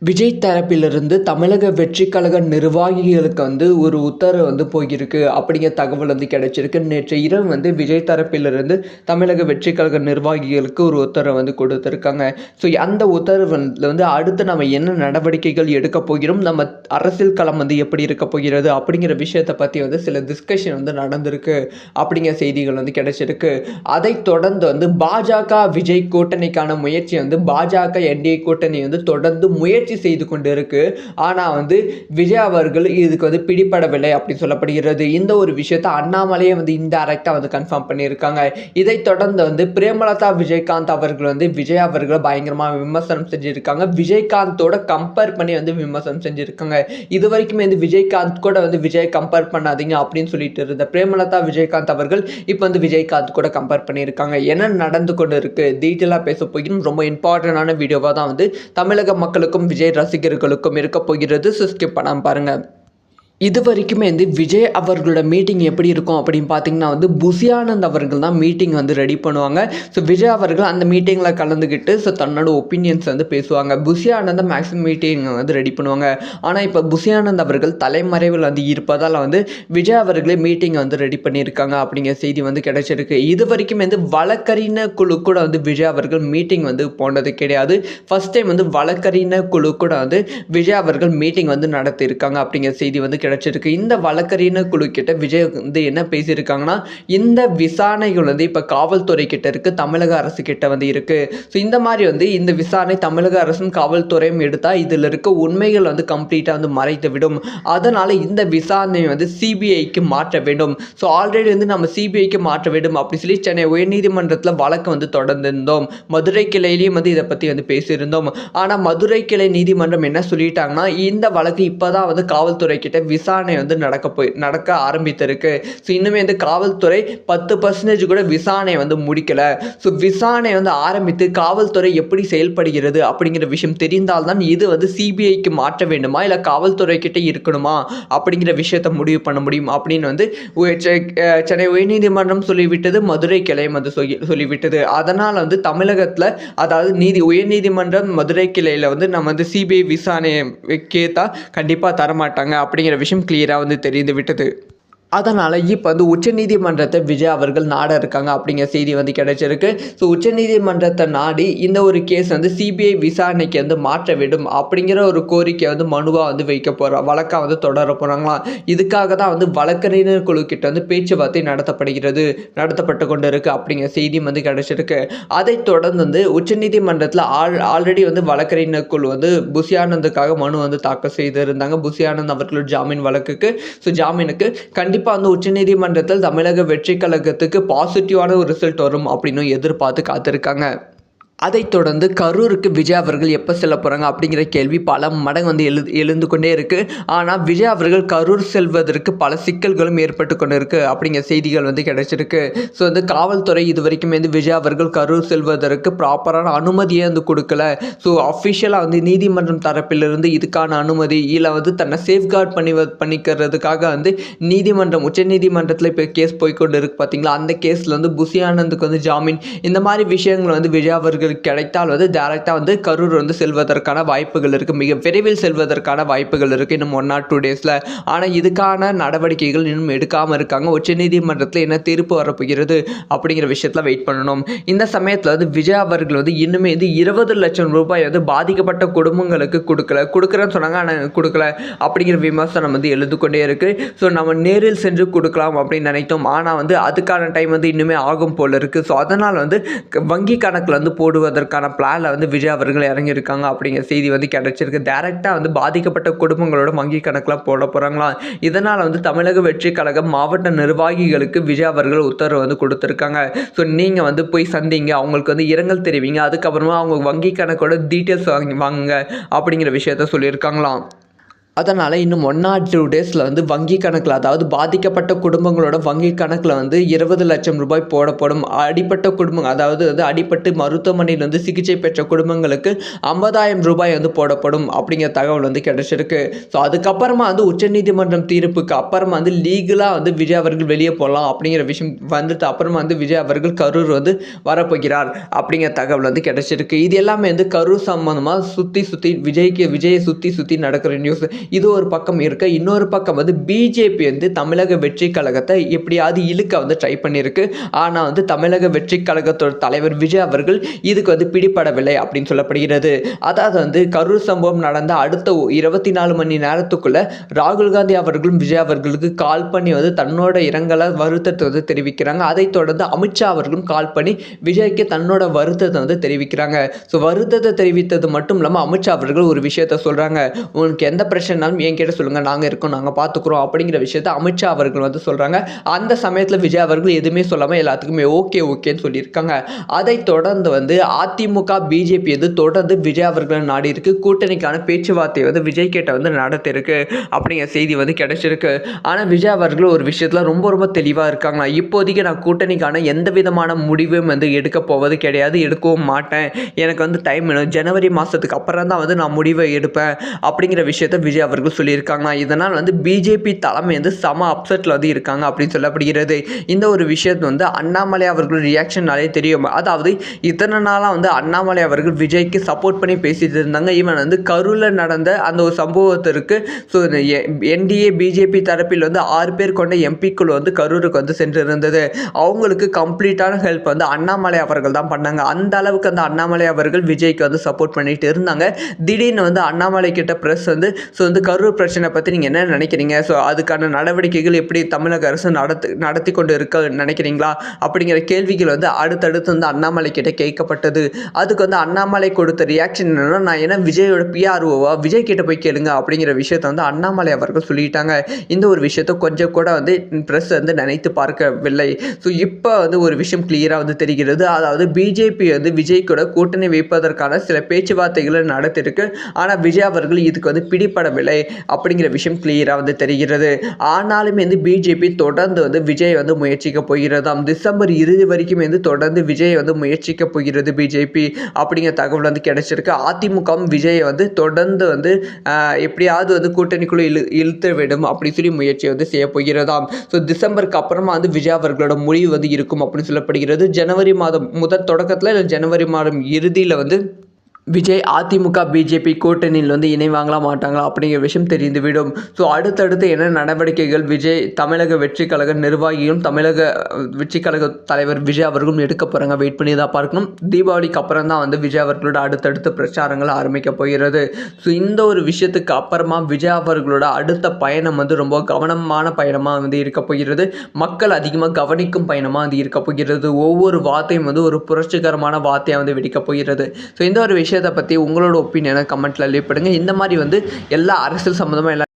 விஜய் தரப்பிலிருந்து தமிழக வெற்றிக் கழக நிர்வாகிகளுக்கு ஒரு உத்தரவு போயிருக்கு அப்படிங்கிற தகவல் கிடைச்சிருக்கு. நேற்று இரவு விஜய் தரப்பிலிருந்து தமிழக வெற்றிக் கழக நிர்வாகிகளுக்கு ஒரு உத்தரவு கொடுத்துருக்காங்க. ஸோ அந்த உத்தரவுல அடுத்து நம்ம என்ன நடவடிக்கைகள் எடுக்க போகிறோம், நம்ம அரசியல் களம் எப்படி இருக்க போகிறது அப்படிங்கிற விஷயத்தை பற்றி சில டிஸ்கஷன் நடந்திருக்கு அப்படிங்கிற செய்திகள் கிடைச்சிருக்கு. அதைத் தொடர்ந்து பாஜக விஜய் கூட்டணிக்கான முயற்சி பாஜக என்டிஏ கூட்டணி தொடர்ந்து முயற்சி செய்து கொண்டிருக்கு. ஆனா விஜய் அவர்கள் இதுக்கு பிடிபடவில்லை அப்படி சொல்லப்படுகிறது. இந்த ஒரு விஷயத்தை அண்ணாமலையே இன்டைரக்டா கன்ஃபார்ம் பண்ணியிருக்காங்க. இதைத் தொடர்ந்து பிரேமலதா விஜயகாந்த் அவர்கள் விஜய் அவர்களை பயங்கரமா விமர்சனம் செஞ்சிருக்காங்க. விஜயகாந்தோட கம்பேர் பண்ணி விமர்சனம் செஞ்சிருக்காங்க. இது வரைக்கும் விஜயகாந்த் கூட விஜய் கம்பேர் பண்ணாதீங்க அப்படின்னு சொல்லிட்டு இருந்த பிரேமலதா விஜயகாந்த் அவர்கள் இப்போ விஜயகாந்த் கூட கம்பேர் பண்ணியிருக்காங்க. என்ன நடந்து கொண்டு இருக்கு டீட்டெயிலாக பேச போகிறோம். ரொம்ப இம்பார்ட்டன்டான வீடியோவாக தான் தமிழக மக்களுக்கும் விஜய் ரசிகர்களுக்கும் இருக்க போகிறது. ஸ்கிப் பண்ணாம பாருங்க. இது வரைக்குமே விஜய் அவர்களோட மீட்டிங் எப்படி இருக்கும் அப்படின்னு பார்த்தீங்கன்னா புஷி ஆனந்த் அவர்கள் தான் மீட்டிங் ரெடி பண்ணுவாங்க. ஸோ விஜய் அவர்கள் அந்த மீட்டிங்கில் கலந்துக்கிட்டு தன்னோட ஒப்பீனியன்ஸ் பேசுவாங்க. Bussy Anand maximum meeting ready பண்ணுவாங்க. ஆனால் இப்போ புஷி ஆனந்த் அவர்கள் தலைமறைவில் இருப்பதால் விஜய் அவர்களே மீட்டிங் ரெடி பண்ணியிருக்காங்க அப்படிங்கிற செய்தி கிடைச்சிருக்கு. இது வரைக்கும் வழக்கறிஞர் குழு கூட விஜய் அவர்கள் மீட்டிங் போனது கிடையாது. ஃபர்ஸ்ட் டைம் வழக்கறிஞர் குழு கூட விஜய் அவர்கள் மீட்டிங் நடத்தியிருக்காங்க அப்படிங்கிற செய்தி கிடைச்சிருக்கு. இந்த வழக்கறிஞர் குழு கிட்ட விஜய் என்ன பேசியிருக்காங்கன்னா, இந்த விசாரணைகள் இப்ப காவல்துறை கிட்ட இருக்கு, தமிழக அரசு கிட்ட இருக்கு. ஸோ இந்த மாதிரி இந்த விசாரணை தமிழக அரசும் காவல்துறையும் எடுத்தா இதுல இருக்க உண்மைகள் கம்ப்ளீட்டா மறைத்து விடும். அதனால இந்த விசாரணை சிபிஐக்கு மாற்ற வேண்டும். ஸோ ஆல்ரெடி நம்ம சிபிஐக்கு மாற்ற வேண்டும் அப்படி சொல்லி சென்னை உயர்நீதிமன்றத்தில் வழக்கு தொடர்ந்திருந்தோம். மதுரை கிளையிலையும் இதை பத்தி பேசியிருந்தோம். ஆனா மதுரை கிளை நீதிமன்றம் என்ன சொல்லிட்டாங்கன்னா, இந்த வழக்கு இப்பதான் காவல்துறை கிட்ட விசாரணை நடக்க ஆரம்பித்திருக்கு. ஸோ இன்னுமே காவல்துறை 10% கூட விசாரணை முடிக்கல. ஸோ விசாரணை ஆரம்பித்து காவல்துறை எப்படி செயல்படுகிறது அப்படிங்கிற விஷயம் தெரிந்தால்தான் இது சிபிஐக்கு மாற்ற வேண்டுமா இல்லை காவல்துறை கிட்ட இருக்கணுமா அப்படிங்கிற விஷயத்தை முடிவு பண்ண முடியும் அப்படின்னு சென்னை உயர்நீதிமன்றம் சொல்லிவிட்டது, மதுரை கிளையும் சொல்லிவிட்டது. அதனால் தமிழகத்தில் அதாவது உயர்நீதிமன்றம் மதுரை கிளையில் நம்ம சிபிஐ விசாரணை கேட்டா கண்டிப்பாக தரமாட்டாங்க அப்படிங்கிற விஷயம் கிளியராக தெரிந்து விட்டது. அதனால் இப்போ உச்சநீதிமன்றத்தை விஜய் அவர்கள் நாட இருக்காங்க அப்படிங்கிற செய்தி கிடைச்சிருக்கு. ஸோ உச்சநீதிமன்றத்தை நாடி இந்த ஒரு கேஸ் சிபிஐ விசாரணைக்கு மாற்ற வேண்டும் அப்படிங்கிற ஒரு கோரிக்கை மனுவாக வைக்க போகிற வழக்காக தொடர போகிறாங்களாம். இதுக்காக தான் வழக்கறிஞர் குழு கிட்ட பேச்சுவார்த்தை நடத்தப்பட்டு கொண்டு இருக்கு அப்படிங்கிற செய்தி கிடைச்சிருக்கு. அதைத் தொடர்ந்து உச்சநீதிமன்றத்தில் ஆல்ரெடி வழக்கறிஞர் குழு புஷி ஆனந்துக்காக மனு தாக்கல் செய்திருந்தாங்க. புஷி ஆனந்த் அவர்களோட ஜாமீன் வழக்குக்கு. ஸோ ஜாமீனுக்கு கண்டிப்பாக உச்சநீதிமன்றத்தில் தமிழக வெற்றி கழகத்துக்கு பாசிட்டிவான ஒரு ரிசல்ட் வரும் அப்படின்னு எதிர்பார்த்து காத்திருக்காங்க. அதைத் தொடர்ந்து கரூருக்கு விஜய் அவர்கள் எப்போ செல்ல போகிறாங்க அப்படிங்கிற கேள்வி பல மடங்கு எழுந்து கொண்டே இருக்குது. ஆனால் விஜய் அவர்கள் கரூர் செல்வதற்கு பல சிக்கல்களும் ஏற்பட்டு கொண்டு இருக்குது அப்படிங்கிற செய்திகள் கிடைச்சிருக்கு. ஸோ காவல்துறை இது வரைக்கும் விஜய் அவர்கள் கரூர் செல்வதற்கு ப்ராப்பரான அனுமதியே கொடுக்கல. ஸோ அஃபிஷியலாக நீதிமன்றம் தரப்பிலிருந்து இதுக்கான அனுமதி இல்லை தன்னை சேஃப்கார்ட் பண்ணிக்கிறதுக்காக நீதிமன்றம் உச்சநீதிமன்றத்தில் இப்போ கேஸ் போய்கொண்டு இருக்கு பார்த்தீங்களா, அந்த கேஸில் புஷி ஆனந்துக்கு ஜாமீன் இந்த மாதிரி விஷயங்கள் விஜய் அவர்கள் கிடைத்தால் டைரக்டா கரூர் செல்வதற்கான வாய்ப்புகள் இருக்கு. மிக விரைவில் செல்வதற்கான வாய்ப்புகள் இருக்கு இன்னும் 1 or 2 daysல. ஆனா இதுக்கான நடவடிக்கைகள் இன்னும் எடுக்காம இருக்காங்க. உச்சநீதிமன்றத்தில் என்ன தீர்ப்பு வரப்போகிறது அப்படிங்கிற விஷயத்துல வெயிட் பண்ணணும். இந்த சமயத்துல விஜய் அவர்கள் இன்னுமே 20 லட்சம் ரூபாய் பாதிக்கப்பட்ட குடும்பங்களுக்கு கொடுக்குறேன்னு சொன்னாங்க. ஆனா கொடுக்கல அப்படிங்கிற விமர்சனம் எழுந்து கொண்டே இருக்கு. ஸோ நம்ம நேரில் சென்று கொடுக்கலாம் அப்படின்னு நினைத்தோம். ஆனா அதுக்கான டைம் இன்னுமே ஆகும் போல இருக்கு. ஸோ அதனால் வங்கி கணக்கில் போடுவதற்கான பிளான்ல விஜய் அவர்கள் இறங்கியிருக்காங்க அப்படிங்கிற செய்தி கிடைச்சிருக்கு. டைரக்டா பாதிக்கப்பட்ட குடும்பங்களோட வங்கி கணக்கில் போட போறாங்களாம். இதனால் தமிழக வெற்றி கழகம் மாவட்ட நிர்வாகிகளுக்கு விஜய் அவர்கள் உத்தரவு கொடுத்துருக்காங்க. ஸோ நீங்க போய் சந்திங்க, அவங்களுக்கு இரங்கல் தெரிவிங்க, அதுக்கப்புறமா அவங்க வங்கி கணக்கோட டீட்டெயில்ஸ் வாங்குங்க அப்படிங்கிற விஷயத்த சொல்லியிருக்காங்களாம். அதனால் இன்னும் 1 ஆர் 2 டேஸில் வந்து வங்கி கணக்கில், அதாவது பாதிக்கப்பட்ட குடும்பங்களோட வங்கி கணக்கில் வந்து 20 லட்சம் ரூபாய் போடப்படும். அடிப்பட்ட குடும்பம், அதாவது வந்து அடிபட்டு மருத்துவமனையில் வந்து சிகிச்சை பெற்ற குடும்பங்களுக்கு 50,000 ரூபாய் வந்து போடப்படும் அப்படிங்கிற தகவல் வந்து கிடைச்சிருக்கு. ஸோ அதுக்கப்புறமா வந்து உச்சநீதிமன்றம் தீர்ப்புக்கு அப்புறமா வந்து லீகலாக வந்து விஜய் அவர்கள் வெளியே போகலாம் அப்படிங்கிற விஷயம் வந்துட்டு அப்புறமா வந்து விஜய் அவர்கள் கரூர் வந்து வரப்போகிறார் அப்படிங்கிற தகவல் வந்து கிடைச்சிருக்கு. இது எல்லாமே வந்து கரூர் சம்பந்தமாக சுற்றி விஜயை சுற்றி நடக்கிற நியூஸ். இது ஒரு பக்கம் இருக்க, இன்னொரு பக்கம் வந்து பிஜேபி வந்து தமிழக வெற்றி கழகத்தை எப்படியாவது இழுக்க வந்து ட்ரை பண்ணியிருக்கு. ஆனால் வந்து தமிழக வெற்றி கழகத்தோட தலைவர் விஜய் அவர்கள் இதுக்கு வந்து பிடிபடவில்லை அப்படின்னு சொல்லப்படுகிறது. அதாவது வந்து கரூர் சம்பவம் நடந்த அடுத்த 24 மணி நேரத்துக்குள்ள ராகுல் காந்தி அவர்களும் விஜய் அவர்களுக்கு கால் பண்ணி வந்து தன்னோட இரங்கலை வருத்தத்தை வந்து தெரிவிக்கிறாங்க. அதைத் தொடர்ந்து அமித்ஷா அவர்களும் கால் பண்ணி விஜய்க்கு தன்னோட வருத்தத்தை வந்து தெரிவிக்கிறாங்க. ஸோ வருத்தத்தை தெரிவித்தது மட்டும் இல்லாமல் அமித்ஷா அவர்கள் ஒரு விஷயத்த சொல்கிறாங்க. உங்களுக்கு எந்த பிரச்சனைனாலும் என்கிட்ட சொல்லுங்கள், நாங்கள் இருக்கோம், நாங்கள் பார்த்துக்குறோம் அப்படிங்கிற விஷயத்த அமித்ஷா அவர்கள் வந்து சொல்கிறாங்க. அந்த சமயத்தில் விஜய் அவர்கள் எதுவுமே சொல்லாமல் எல்லாத்துக்குமே ஓகேன்னு சொல்லியிருக்காங்க. அதை தொடர்ந்து வந்து அதிமுக பிஜேபி வந்து தொடர்ந்து விஜய் அவர்கள் நாடி இருக்கு. கூட்டணிக்கான பேச்சுவார்த்தை வந்து விஜய் கிட்ட வந்து நடத்திருக்கு அப்படிங்கிற செய்தி வந்து கிடைச்சிருக்கு. ஆனால் விஜய் அவர்கள் ஒரு விஷயத்தில் ரொம்ப தெளிவாக இருக்காங்க. இப்போதைக்கு நான் கூட்டணிக்கான எந்த விதமான முடிவும் வந்து எடுக்க போவது கிடையாது, எடுக்கவும் மாட்டேன். எனக்கு வந்து டைம் வேணும், ஜனவரி மாதத்துக்கு அப்புறம் தான் வந்து நான் முடிவை எடுப்பேன் அப்படிங்கிற விஷயத்த விஜய் அவர்கள் சொல்லியிருக்காங்க. இதனால் வந்து பிஜேபி தலைமை வந்து செம அப்செட்டில் வந்து இருக்காங்க அப்படின்னு சொல்லப்படுகிறது. இந்த ஒரு விஷயத்தை வந்து அண்ணாமலை அவர்கள் ரியாக்ஷன்னாலே தெரியும். அதாவது இத்தனை நாளாக வந்து அண்ணாமலை அவர்கள் விஜய்க்கு சப்போர்ட் பண்ணி பேசிட்டு இருந்தாங்க. ஈவன் வந்து கரூரில் நடந்த அந்த ஒரு சம்பவத்திற்கு ஸோ என்டிஏ பிஜேபி தரப்பில் வந்து 6 பேர் கொண்ட எம்பிக்குள் வந்து கரூருக்கு வந்து சென்றிருந்தது. அவங்களுக்கு கம்ப்ளீட்டான ஹெல்ப் வந்து அண்ணாமலை அவர்கள் தான் பண்ணாங்க. அந்த அளவுக்கு அந்த அண்ணாமலை அவர்கள் விஜய்க்கு வந்து சப்போர்ட் பண்ணிட்டு இருந்தாங்க. திடீர்னு வந்து அண்ணாமலை கிட்ட பிரஸ் வந்து ஸோ வந்து கரூர் பிரச்சனை பற்றி நீங்கள் என்ன நினைக்கிறீங்க, ஸோ அதுக்கான நடவடிக்கைகள் எப்படி தமிழக அரசு நடத்தி கொண்டு இருக்க நினைக்கிறீங்களா அப்படிங்கிற கேள்விகள் வந்து அடுத்தடுத்து வந்து அண்ணாமலை கிட்ட கேட்கப்பட்டது. அதுக்கு வந்து அண்ணாமலை கொடுத்த ரியாக்ஷன் என்னன்னா, நான் என்ன விஜயோட பிஆர்ஓவா, விஜய் கிட்ட போய் கேளுங்க அப்படிங்கிற விஷயத்த வந்து அண்ணாமலை அவர்கள் சொல்லிட்டாங்க. இந்த ஒரு விஷயத்தை கொஞ்சம் கூட வந்து பிரஸ் வந்து நினைத்து பார்க்கவில்லை. ஸோ இப்போ வந்து ஒரு விஷயம் கிளியராக வந்து தெரிகிறது. அதாவது பிஜேபி வந்து விஜய் கூட கூட்டணி வைப்பதற்கான சில பேச்சுவார்த்தைகளை நடத்திருக்கு. ஆனால் விஜய் அவர்கள் இதுக்கு வந்து பிடிபடவில்லை அப்படிங்கிற விஷயம் கிளியராக வந்து தெரிகிறது. ஆனாலுமே வந்து பிஜேபி தொடர்ந்து வந்து விஜய் வந்து முயற்சிக்க போகிறதாம். டிசம்பர் இறுதி வரைக்கும் வந்து தொடர்ந்து விஜய் வந்து முயற்சிக்க போகிறது பிஜேபி அப்படிங்கிற தகவல் வந்து கிடைச்சிருக்கு. அதிமுகவும் விஜயை வந்து தொடர்ந்து வந்து எப்படியாவது வந்து கூட்டணிக்குள்ளே இழுத்து விடும் அப்படின்னு சொல்லி முயற்சி வந்து செய்ய போகிறதாம். ஸோ டிசம்பருக்கு அப்புறமா வந்து விஜய் அவர்களோட முடிவு வந்து இருக்கும் அப்படின்னு சொல்லப்படுகிறது. ஜனவரி மாதம் முதல் தொடக்கத்தில் இல்லை ஜனவரி மாதம் இறுதியில் வந்து விஜய் அதிமுக பிஜேபி கூட்டணியில் வந்து இணைவாங்களா மாட்டாங்களா அப்படிங்கிற விஷயம் தெரிந்துவிடும். ஸோ அடுத்தடுத்து என்ன நடவடிக்கைகள் விஜய் தமிழக வெற்றி கழக நிர்வாகியும் தமிழக வெற்றி கழக தலைவர் விஜய் அவர்களும் எடுக்க போகிறாங்க, வெயிட் பண்ணி தான் பார்க்கணும். தீபாவளிக்கு அப்புறம் தான் வந்து விஜய் அவர்களோட அடுத்தடுத்த பிரச்சாரங்கள் ஆரம்பிக்க போகிறது. ஸோ இந்த ஒரு விஷயத்துக்கு அப்புறமா விஜய் அவர்களோட அடுத்த பயணம் வந்து ரொம்ப கவனமான பயணமாக வந்து இருக்க போகிறது. மக்கள் அதிகமாக கவனிக்கும் பயணமாக வந்து இருக்க போகிறது. ஒவ்வொரு வார்த்தையும் வந்து ஒரு புரட்சிகரமான வார்த்தையாக வந்து வெடிக்க போகிறது. ஸோ இந்த ஒரு விஷயத்தை பற்றி உங்களோட ஒப்பீனியனை கமெண்ட்டில் லீவ் பண்ணுங்கள். இந்த மாதிரி வந்து எல்லா அரசியல் சம்மந்தமாக எல்லா